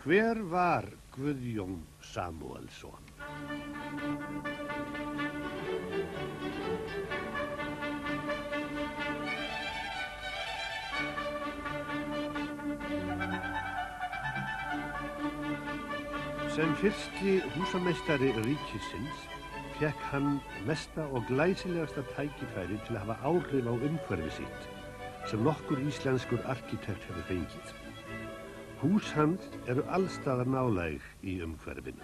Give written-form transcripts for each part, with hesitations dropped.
Hver var Guðjón Samúelsson? Sem fyrsti húsameistari ríkisins fékk hann mesta og glæsilegasta tækifæri til að hafa áhrif á umhverfi sitt sem nokkur íslenskur arkitekt hefur fengið. Hús hans eru allstaðar nálæg í umhverfinu.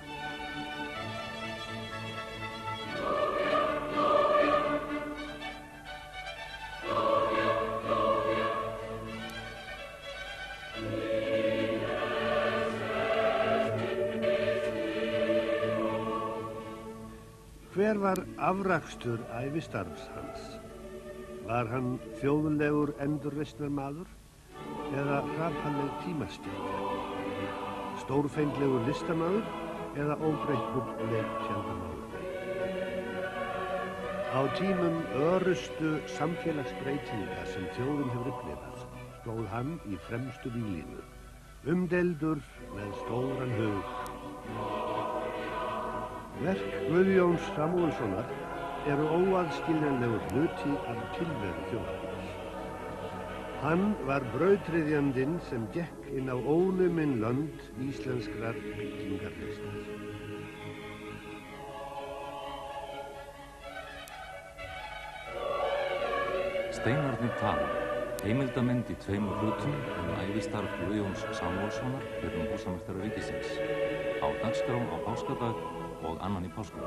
Hver var afrakstur ævistarfs hans? Var hann þjóðlegur endurreisnarmaður eða hrapalleg tímastjækja? Stórfenglegur listamaður eða óbreyttur leiktjaldamaður? Á tímum örustu samfélagsbreytinga sem þjóðin hefur upplifað stóð hann í fremstu víglínu, umdeildur með stóran hug. Verk Guðjóns Samúelssonar eru óaðskiljanlegur hluti af tilveru þjóðarinnar. Hann var brautryðjandinn sem gekk inn á ónumin lönd íslenskrar byggingarlistar. Steinarnir tala. Heimildamynd í 2 hlutum ævistarf Guðjóns Samúelssonar fyrrum húsameistara ríkisins. Á dagskrá á páskadag og annan í páskum.